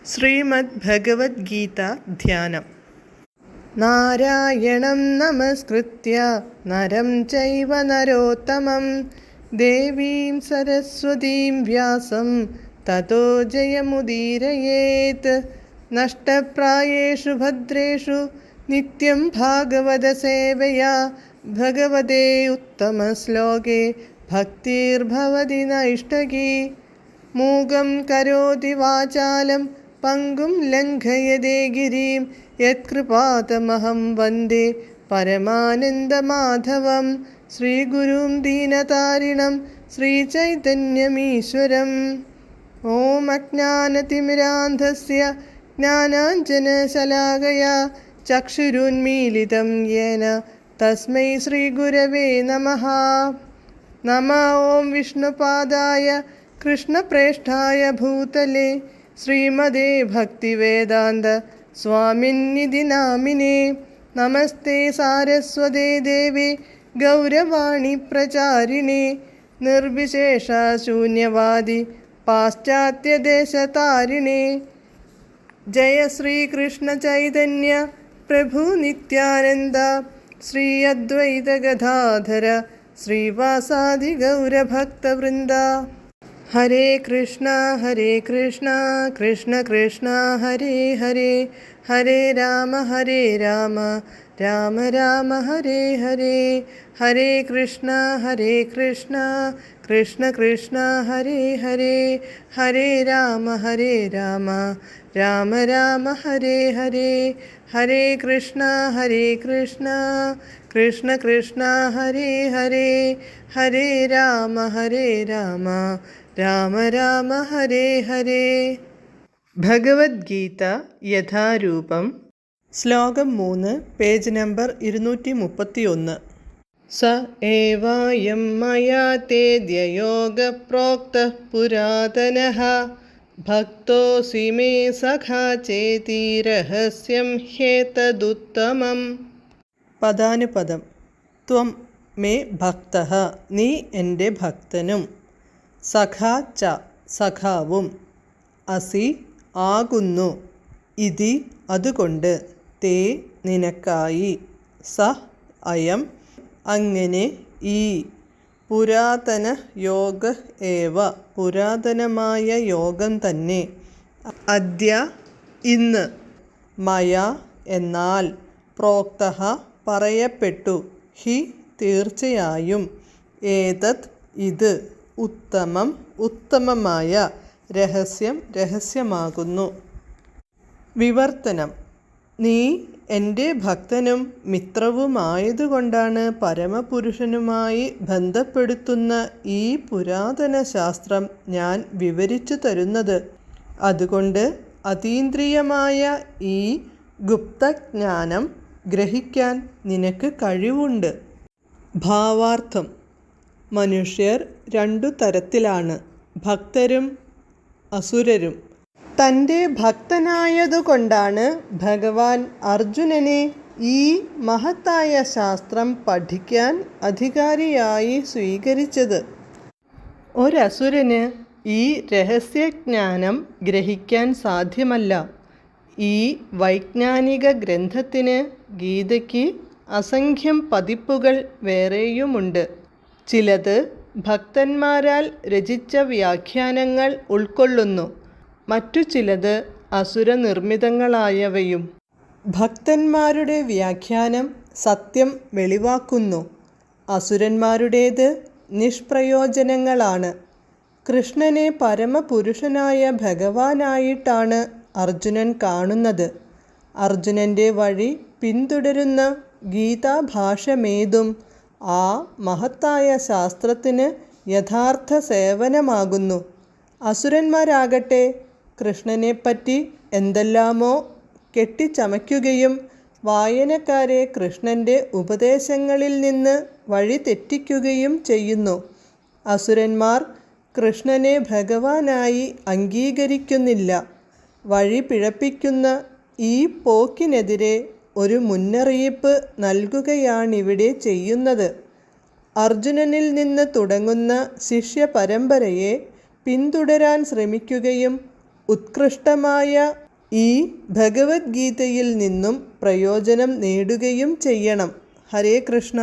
ശ്രീമദ് ഭഗവത്ഗീത ധ്യാനം. നാരായണം നമസ്കൃത്യ നരം ചൈവ നരോത്തമം ദേവീം സരസ്വതീം വ്യാസം തതോ ജയമുദീരയേത്. നഷ്ടപ്രായേഷു ഭദ്രേഷു നിത്യം ഭാഗവത സേവയാ ഭഗവതേ ഉത്തമശ്ലോകേ ഭക്തിർഭവതി നൈഷ്ടകീ. മൂകം കരോതി വാചാലം പങ്കും ലംഘയതേ ഗിരിം യത്കൃപാതമഹം വന്ദേ പരമാനന്ദമാധവം. ശ്രീഗുരും ദീനതാരിണം ശ്രീചൈതന്യമീശ്വരം. ഓം അജ്ഞാനതിമിരാന്ധസ്യ ജ്ഞാനാഞ്ജനശലാകയാ ചക്ഷുരുന്മീലിതം യേന തസ്മൈ ശ്രീഗുരവേ നമഃ. നമഃ ഓം വിഷ്ണുപാദായ കൃഷ്ണപ്രേഷ്ഠായ ഭൂതലേ ശ്രീമദേ ഭക്തിവേദാന്ത സ്വാമിന്നിധി നാമിനേ. നമസ്തേ സാരസ്വതേ ദേവേ ഗൗരവാണി പ്രചാരിണേ നിർവിശേഷ ശൂന്യവാദി പാശ്ചാത്യദേശതാരിണേ. ജയ ശ്രീകൃഷ്ണ ചൈതന്യ പ്രഭു നിത്യാനന്ദ ശ്രീ അദ്വൈത ഗദാധര ശ്രീവാസാദി ഗൗരഭക്തവൃന്ദ. ഹരേ കൃഷ്ണ കൃഷ്ണ കൃഷ്ണ ഹരേ ഹരേ, ഹരേ രാമ രാമ രാമ ഹരേ ഹരേ. ഹരേ കൃഷ്ണ കൃഷ്ണ കൃഷ്ണ ഹരേ ഹരേ, ഹരേ രാമ രാമ രാമ ഹരേ ഹരേ. ഹരേ കൃഷ്ണ കൃഷ്ണ ഹരേ ഹരേ, ഹരേ രാമ രാമ ഹരേ ഹരേ. ഭഗവത്ഗീത യഥാരൂപം, ശ്ലോകം 3, പേജ് നമ്പർ 231. സ ഏവായം മയാ തേദ്യ യോഗപ്രോക്തഃ പുരാതനഃ ഭക്തോസി മേ സഖാ ചേതി രഹസ്യം ഹ്യേതദുത്തമം. പദാനുപദം. ത്വം മേ ഭക്തഃ, നീ എൻ്റെ ഭക്തനും. സഖാ ച, സഖാവും. അസി, ആകുന്നു. ഇതി, അതുകൊണ്ട്. തേ, നിനക്കായി. സ, അയം, അങ്ങനെ. ഈ. പുരാതന യോഗ ഏവ, പുരാതനമായ യോഗം തന്നെ. അദ്യ, ഇന്ന്. മയ, എന്നാൽ. പ്രോക്തഃ, പറയപ്പെട്ടു. ഹി, തീർച്ചയായും. ഏതത്, ഇത്. ഉത്തമം, ഉത്തമമായ. രഹസ്യം, രഹസ്യമാകുന്നു. വിവർത്തനം. നീ എൻ്റെ ഭക്തനും മിത്രവുമായതുകൊണ്ടാണ് പരമപുരുഷനുമായി ബന്ധപ്പെടുത്തുന്ന ഈ പുരാതന ശാസ്ത്രം ഞാൻ വിവരിച്ചു തരുന്നത്. അതുകൊണ്ട് അതീന്ദ്രിയമായ ഈ ഗുപ്തജ്ഞാനം ഗ്രഹിക്കാൻ നിനക്ക് കഴിവുണ്ട്. ഭാവാർത്ഥം. മനുഷ്യർ 2 തരത്തിലാണ്, ഭക്തരും അസുരരും. തൻ്റെ ഭക്തനായതുകൊണ്ടാണ് ഭഗവാൻ അർജുനനെ ഈ മഹത്തായ ശാസ്ത്രം പഠിക്കാൻ അധികാരിയായി സ്വീകരിച്ചത്. ഒരസുരന് ഈ രഹസ്യജ്ഞാനം ഗ്രഹിക്കാൻ സാധ്യമല്ല. ഈ വൈജ്ഞാനിക ഗ്രന്ഥത്തിന്, ഗീതയ്ക്ക്, അസംഖ്യം പതിപ്പുകൾ വേറെയുമുണ്ട്. ചിലത് ഭക്തന്മാരാൽ രചിച്ച വ്യാഖ്യാനങ്ങൾ ഉൾക്കൊള്ളുന്നു, മറ്റു ചിലത് അസുരനിർമ്മിതങ്ങളായവയും. ഭക്തന്മാരുടെ വ്യാഖ്യാനം സത്യം വെളിവാക്കുന്നു, അസുരന്മാരുടേത് നിഷ്പ്രയോജനങ്ങളാണ്. കൃഷ്ണനെ പരമപുരുഷനായ ഭഗവാനായിട്ടാണ് അർജുനൻ കാണുന്നത്. അർജുനൻ്റെ വഴി പിന്തുടരുന്ന ഗീതാഭാഷ്യമേതും ആ മഹത്തായ ശാസ്ത്രത്തിന് യഥാർത്ഥ സേവനമാകുന്നു. അസുരന്മാരാകട്ടെ കൃഷ്ണനെപ്പറ്റി എന്തെല്ലാമോ കെട്ടിച്ചമയ്ക്കുകയും വായനക്കാരെ കൃഷ്ണൻ്റെ ഉപദേശങ്ങളിൽ നിന്ന് വഴി തെറ്റിക്കുകയും ചെയ്യുന്നു. അസുരന്മാർ കൃഷ്ണനെ ഭഗവാനായി അംഗീകരിക്കുന്നില്ല. വഴി പിഴപ്പിക്കുന്ന ഈ പോക്കിനെതിരെ ഒരു മുന്നറിയിപ്പ് നൽകുകയാണിവിടെ ചെയ്യുന്നത്. അർജുനനിൽ നിന്ന് തുടങ്ങുന്ന ശിഷ്യ പരമ്പരയെ പിന്തുടരാൻ ശ്രമിക്കുകയും ഉത്കൃഷ്ടമായ ഈ ഭഗവത്ഗീതയിൽ നിന്നും പ്രയോജനം നേടുകയും ചെയ്യണം. ഹരേ കൃഷ്ണ.